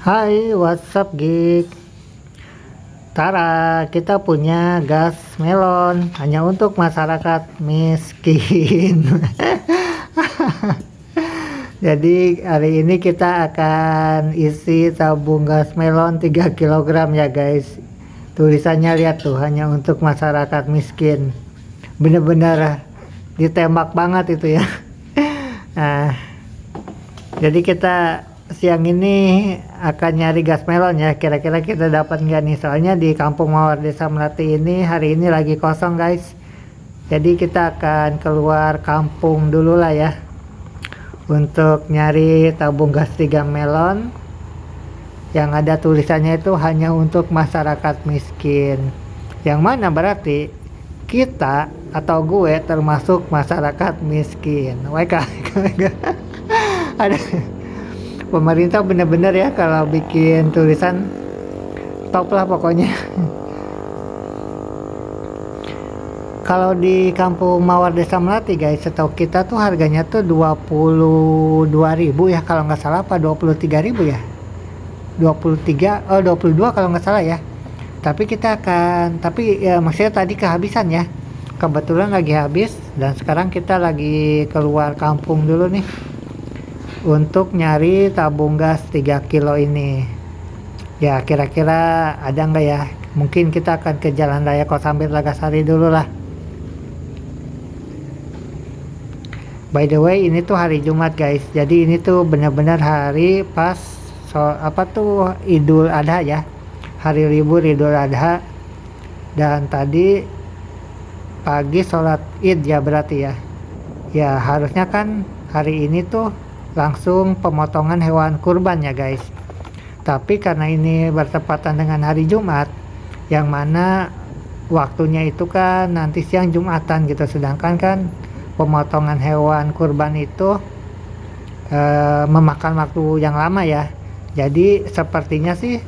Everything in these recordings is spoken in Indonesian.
Hai, what's up, Geek? Tara, kita punya gas melon hanya untuk masyarakat miskin. Jadi hari ini kita akan isi tabung gas melon 3 kilogram ya guys. Tulisannya lihat tuh, hanya untuk masyarakat miskin. Bener-bener ditembak banget itu ya. Nah, jadi kita siang ini akan nyari gas melon ya. Kira-kira kita dapat nggak nih? Soalnya di Kampung Mawar Desa Melati ini hari ini lagi kosong guys. Jadi kita akan keluar kampung dulu lah ya, untuk nyari tabung gas 3 melon yang ada tulisannya itu hanya untuk masyarakat miskin. Yang mana berarti kita atau gue termasuk masyarakat miskin. Weka. Ada pemerintah bener-bener ya kalau bikin tulisan top lah pokoknya. Kalau di Kampung Mawar Desa Melati guys, setahu kita tuh harganya tuh 22.000 ya kalau nggak salah, apa 23.000 ya, 22 kalau nggak salah ya. Tapi ya maksudnya tadi kehabisan ya, kebetulan lagi habis dan sekarang kita lagi keluar kampung dulu nih untuk nyari tabung gas 3 kilo ini. Ya kira-kira ada nggak ya? Mungkin kita akan ke Jalan Raya Kosambi Lagasari dulu lah. By the way, ini tuh hari Jumat guys. Jadi ini tuh benar-benar hari pas Idul Adha ya. Hari libur Idul Adha. Dan tadi pagi sholat Id ya berarti ya. Ya harusnya kan hari ini tuh langsung pemotongan hewan kurban ya guys. Tapi karena ini bertepatan dengan hari Jumat, yang mana waktunya itu kan nanti siang Jumatan gitu, sedangkan kan pemotongan hewan kurban itu memakan waktu yang lama ya. Jadi sepertinya sih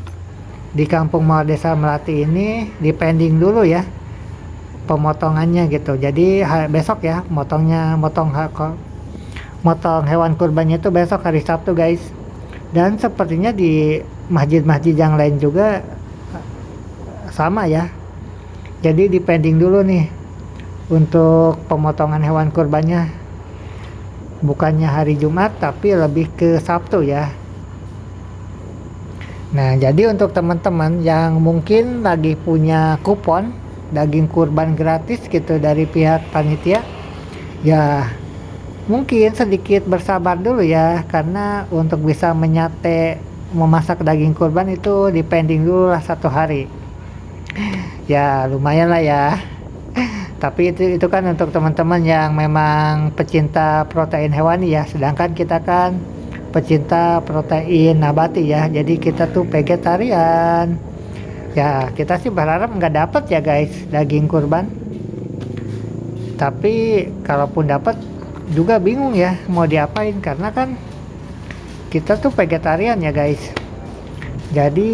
di Kampung Mawar Desa Melati ini dipending dulu ya pemotongannya gitu. Jadi besok ya motong hewan kurbannya itu besok hari Sabtu guys. Dan sepertinya di masjid-masjid yang lain juga sama ya. Jadi dipending dulu nih untuk pemotongan hewan kurbannya, bukannya hari Jumat tapi lebih ke Sabtu ya. Nah jadi untuk teman-teman yang mungkin lagi punya kupon daging kurban gratis gitu dari pihak panitia, ya mungkin sedikit bersabar dulu ya, karena untuk bisa memasak daging kurban itu dipending dulu lah 1 hari. Ya lumayan lah ya. Tapi itu kan untuk teman-teman yang memang pecinta protein hewani ya, sedangkan kita kan pecinta protein nabati ya, jadi kita tuh vegetarian ya. Kita sih berharap nggak dapet ya guys daging kurban, tapi kalaupun dapat juga bingung ya mau diapain, karena kan kita tuh vegetarian ya guys. Jadi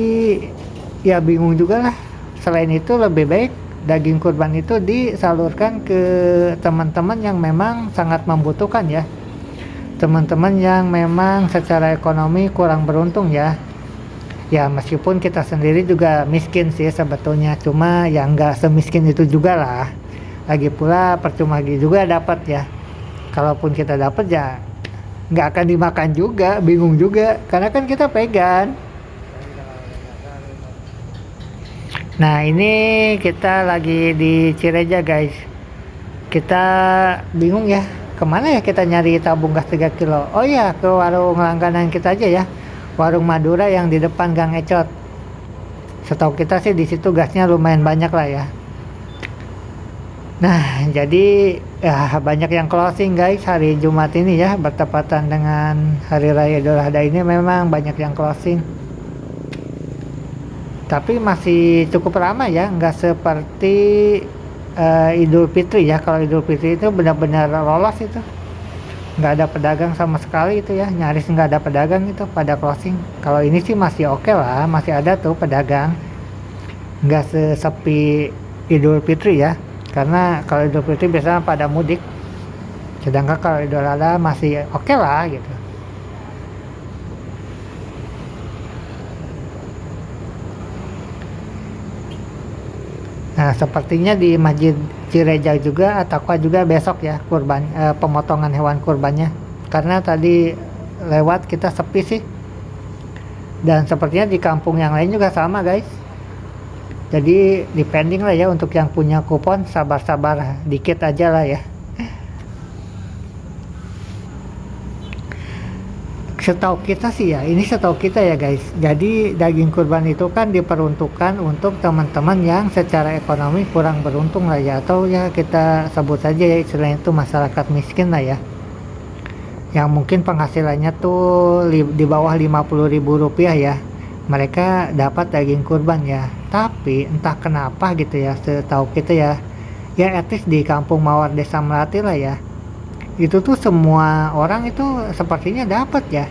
ya bingung juga lah. Selain itu lebih baik daging kurban itu disalurkan ke teman-teman yang memang sangat membutuhkan ya, teman-teman yang memang secara ekonomi kurang beruntung ya. Ya meskipun kita sendiri juga miskin sih sebetulnya, cuma ya nggak semiskin itu juga lah. Lagi pula percuma juga dapat ya, kalaupun kita dapat ya nggak akan dimakan juga, bingung juga karena kan kita vegan. Nah ini kita lagi di Cireja guys. Kita bingung ya, kemana ya kita nyari tabung gas 3 kilo. Oh ya, ke warung langganan kita aja ya, warung Madura yang di depan Gang Ecot. Setahu kita sih di situ gasnya lumayan banyak lah ya. Nah jadi ya banyak yang closing guys hari Jumat ini ya, bertepatan dengan Hari Raya Idul Adha ini memang banyak yang closing. Tapi masih cukup ramai ya, nggak seperti Idul Fitri ya. Kalau Idul Fitri itu benar-benar lolos itu, nggak ada pedagang sama sekali itu ya, nyaris nggak ada pedagang itu pada closing. Kalau ini sih masih oke lah, masih ada tuh pedagang, nggak sesepi Idul Fitri ya, karena kalau Idul Fitri biasanya pada mudik, sedangkan kalau Idul Adha masih oke lah gitu. Nah, sepertinya di Masjid Cireja juga Takwa juga besok ya pemotongan hewan kurbannya. Karena tadi lewat kita sepi sih. Dan sepertinya di kampung yang lain juga sama, guys. Jadi depending lah ya, untuk yang punya kupon sabar-sabar dikit aja lah ya. Setahu kita sih ya, ini setahu kita ya guys. Jadi daging kurban itu kan diperuntukkan untuk teman-teman yang secara ekonomi kurang beruntung lah ya, atau ya kita sebut saja ya istilahnya itu masyarakat miskin lah ya. Yang mungkin penghasilannya tuh di bawah 50.000 rupiah ya. Mereka dapat daging kurban ya. Tapi entah kenapa gitu ya, setahu kita ya, ya at least di Kampung Mawar Desa Melati lah ya, itu tuh semua orang itu sepertinya dapat ya.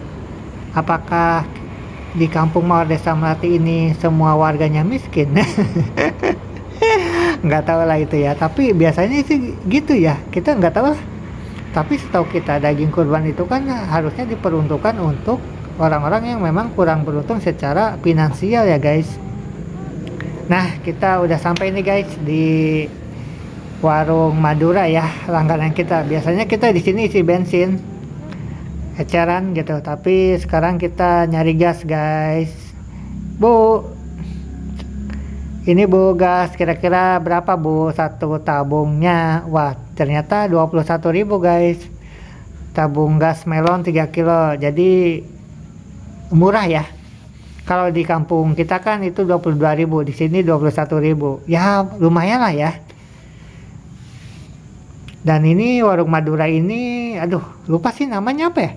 Apakah di Kampung Mawar Desa Melati ini semua warganya miskin? Nggak tahu lah itu ya, tapi biasanya sih gitu ya, kita nggak tahu lah. Tapi setahu kita daging kurban itu kan harusnya diperuntukkan untuk orang-orang yang memang kurang beruntung secara finansial ya guys. Nah, kita udah sampai nih guys di warung Madura ya, langganan kita. Biasanya kita di sini isi bensin eceran gitu, tapi sekarang kita nyari gas guys. Bu, ini bu, gas kira-kira berapa bu satu tabungnya? Wah, ternyata 21.000 guys. Tabung gas melon 3 kilo, jadi murah ya. Kalau di kampung kita kan itu 22.000, di sini 21.000. Ya lumayan lah ya. Dan ini warung Madura ini, aduh lupa sih namanya apa ya,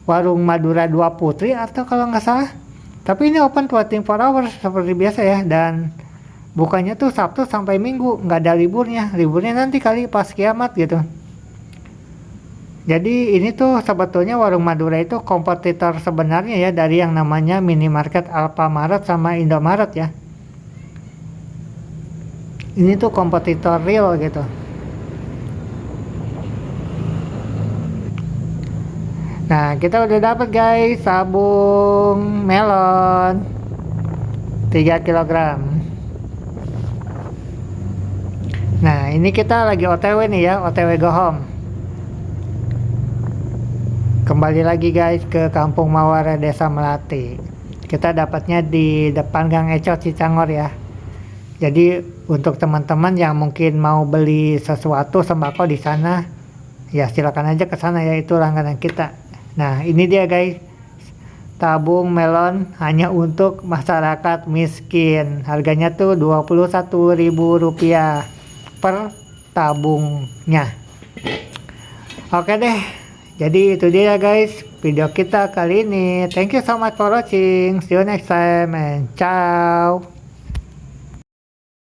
warung Madura 2 Putri atau kalau nggak salah. Tapi ini open 24 hours seperti biasa ya, dan bukannya tuh Sabtu sampai Minggu, nggak ada liburnya. Liburnya nanti kali pas kiamat gitu. Jadi ini tuh sebetulnya warung Madura itu kompetitor sebenarnya ya dari yang namanya minimarket Alfamart sama Indomaret ya. Ini tuh kompetitor real gitu. Nah, kita udah dapat guys sabung melon 3 kg. Nah, ini kita lagi OTW nih ya, OTW go home. Kembali lagi guys ke Kampung Mawar Desa Melati. Kita dapatnya di depan Gang Ecot Cicangor ya. Jadi untuk teman-teman yang mungkin mau beli sesuatu sembako di sana, ya silakan aja ke sana ya, itu langganan kita. Nah, ini dia guys. Tabung melon hanya untuk masyarakat miskin. Harganya tuh Rp21.000 per tabungnya. Oke deh. Jadi itu dia guys video kita kali ini. Thank you so much for watching. See you next time and ciao.